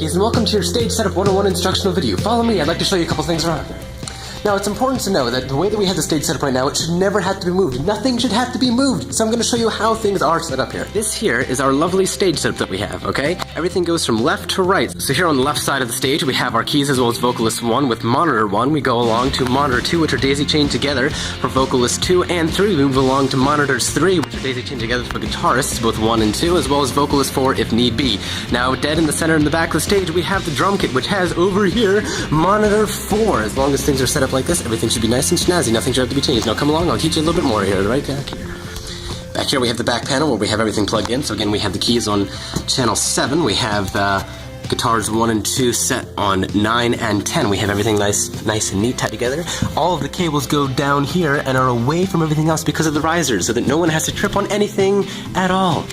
Techies, and welcome to your Stage Setup 101 instructional video. Follow me, I'd like to show you a couple things around here. Now, it's important to know that the way that we have the stage set up right now, it should never have to be moved. Nothing should have to be moved, so I'm going to show you how things are set up here. This here is our lovely stage setup that we have, okay? Everything goes from left to right. So here on the left side of the stage, we have our keys as well as vocalist 1 with monitor 1. We go along to monitor 2, which are daisy chained together for vocalist 2 and 3. We move along to monitors 3, which are daisy chained together for guitarists, both 1 and 2, as well as vocalist 4 if need be. Now, dead in the center in the back of the stage, we have the drum kit, which has over here monitor 4. As long as things are set up like this, everything should be nice and snazzy. Nothing should have to be changed. Now come along, I'll teach you a little bit more here, right back here. Back here we have the back panel where we have everything plugged in. So again, we have the keys on channel 7. We have guitars 1 and 2 set on 9 and 10. We have everything nice and neat tied together. All of the cables go down here and are away from everything else because of the risers, so that no one has to trip on anything at all.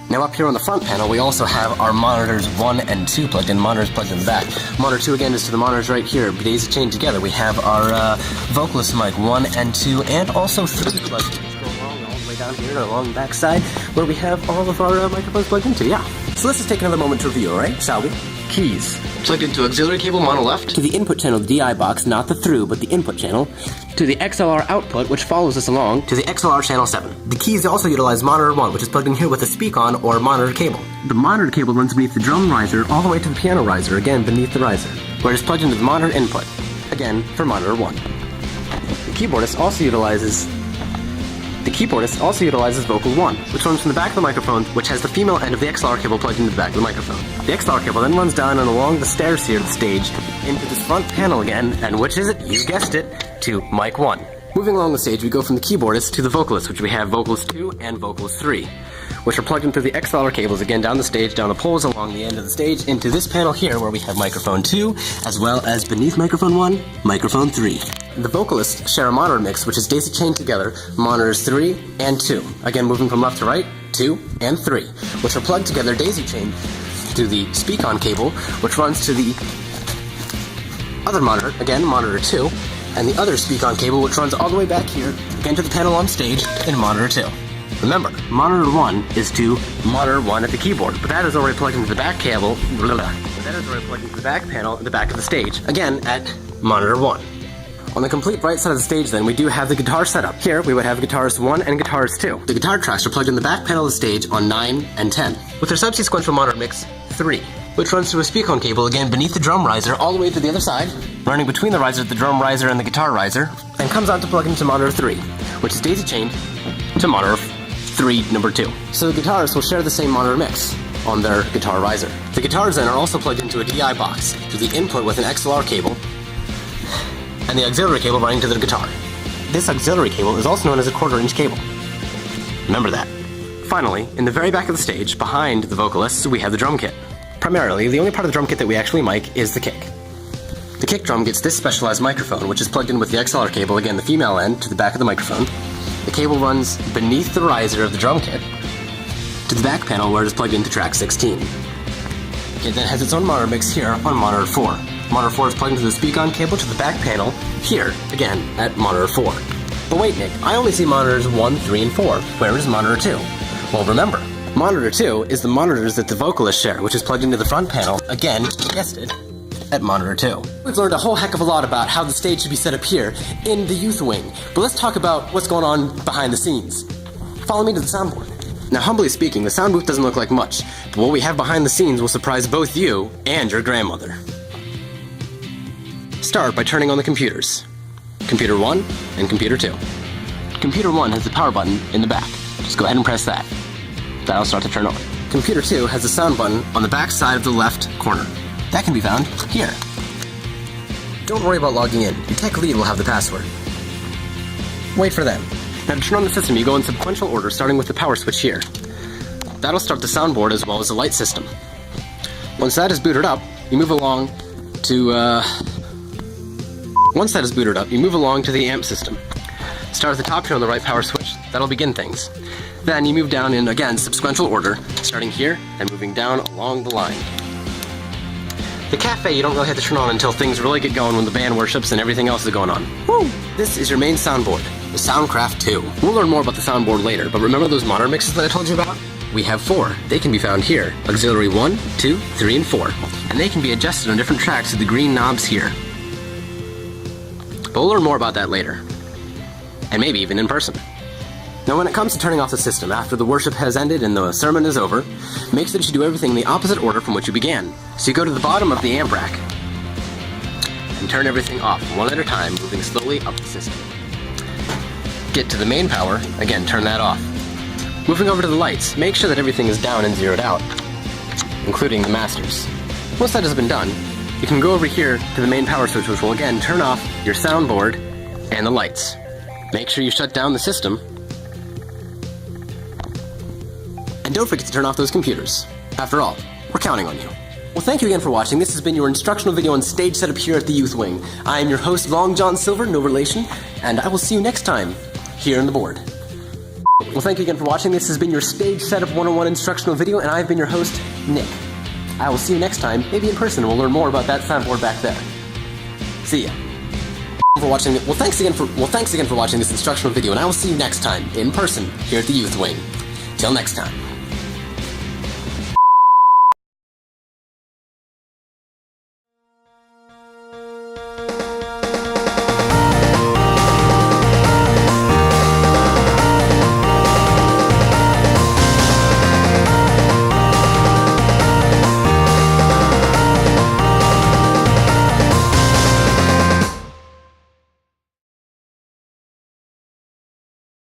Now up here on the front panel, we also have our monitors 1 and 2 plugged in, monitors plugged in the back. Monitor 2 again is to the monitors right here, daisy chained together. We have our vocalist mic 1 and 2 and also 3 plugged in. Let's go along all the way down here along the back side where we have all of our microphones plugged into, yeah. So let's just take another moment to review, alright, shall we? Keys. Plugged into auxiliary cable mono left. To the input channel DI box, not the through, but the input channel. To the XLR output, which follows us along. To the XLR channel 7. The keys also utilize monitor 1, which is plugged in here with a speak-on or monitor cable. The monitor cable runs beneath the drum riser all the way to the piano riser, again beneath the riser, where it is plugged into the monitor input, again for monitor 1. The keyboardist also utilizes vocal 1, which runs from the back of the microphone, which has the female end of the XLR cable plugged into the back of the microphone. The XLR cable then runs down and along the stairs here to the stage, into this front panel again, and which is it? You guessed it, to mic 1. Moving along the stage, we go from the keyboardist to the vocalist, which we have vocalist 2 and vocalist 3, which are plugged into the XLR cables again down the stage, down the poles along the end of the stage, into this panel here where we have microphone 2, as well as beneath microphone 1, microphone 3. The vocalists share a monitor mix, which is daisy chained together, monitors 3 and 2. Again, moving from left to right, 2 and 3, which are plugged together daisy chained to the speak-on cable, which runs to the other monitor, again, monitor 2, and the other speak-on cable, which runs all the way back here, again to the panel on stage, in monitor 2. Remember, monitor 1 is to monitor 1 at the keyboard, but that is already plugged into the back cable, that is already plugged into the back panel at the back of the stage, again at monitor 1. On the complete right side of the stage then, we do have the guitar setup. Here, we would have guitars 1 and guitars 2. The guitar tracks are plugged in the back panel of the stage on 9 and 10, with their subsequential monitor mix 3, which runs through a speak-on cable again beneath the drum riser all the way to the other side, running between the riser, the drum riser, and the guitar riser, and comes out to plug into monitor 3, which is daisy chained to monitor 3 number 2. So the guitarists will share the same monitor mix on their guitar riser. The guitars then are also plugged into a DI box to the input with an XLR cable and the auxiliary cable running to the guitar. This auxiliary cable is also known as a 1/4-inch cable. Remember that. Finally, in the very back of the stage, behind the vocalists, we have the drum kit. Primarily, the only part of the drum kit that we actually mic is the kick. The kick drum gets this specialized microphone, which is plugged in with the XLR cable, again the female end, to the back of the microphone. The cable runs beneath the riser of the drum kit to the back panel where it is plugged into track 16. It then has its own monitor mix here on monitor 4. Monitor 4 is plugged into the speak-on cable to the back panel here, again, at monitor 4. But wait, Nick, I only see monitors 1, 3, and 4. Where is monitor 2? Well, remember, monitor 2 is the monitors that the vocalists share, which is plugged into the front panel, again, you guessed it, at monitor 2. We've learned a whole heck of a lot about how the stage should be set up here in the youth wing, but let's talk about what's going on behind the scenes. Follow me to the soundboard. Now, humbly speaking, the sound booth doesn't look like much, but what we have behind the scenes will surprise both you and your grandmother. Start by turning on the computers. Computer 1 and Computer 2. Computer 1 has the power button in the back. Just go ahead and press that. That'll start to turn on. Computer 2 has the sound button on the back side of the left corner. That can be found here. Don't worry about logging in. Your tech lead will have the password. Wait for them. Now to turn on the system, you go in sequential order, starting with the power switch here. That'll start the soundboard as well as the light system. Once that is booted up, you move along to the amp system. Start at the top here on the right power switch. That'll begin things. Then you move down in, again, sequential order, starting here and moving down along the line. The cafe you don't really have to turn on until things really get going when the band worships and everything else is going on. Woo! This is your main soundboard, the Soundcraft 2. We'll learn more about the soundboard later, but remember those monitor mixes that I told you about? we have 4. They can be found here. Auxiliary 1, 2, 3, and 4. And they can be adjusted on different tracks with the green knobs here. But we'll learn more about that later. And maybe even in person. Now when it comes to turning off the system after the worship has ended and the sermon is over, make sure that you do everything in the opposite order from which you began. So you go to the bottom of the amp rack and turn everything off one at a time, moving slowly up the system. Get to the main power, again turn that off. Moving over to the lights, make sure that everything is down and zeroed out, including the masters. Once that has been done, you can go over here to the main power switch, which will again turn off your soundboard and the lights. Make sure you shut down the system. And don't forget to turn off those computers. After all, we're counting on you. Well, thank you again for watching. This has been your instructional video on stage setup here at the Youth Wing. I am your host, Long John Silver, no relation, and I will see you next time here on the board. Well, thank you again for watching. This has been your Stage Setup 101 instructional video, and I've been your host, Nick. I will see you next time, maybe in person, and we'll learn more about that soundboard back there. See ya. Thanks again for watching this instructional video, and I will see you next time in person here at the Youth Wing. Till next time.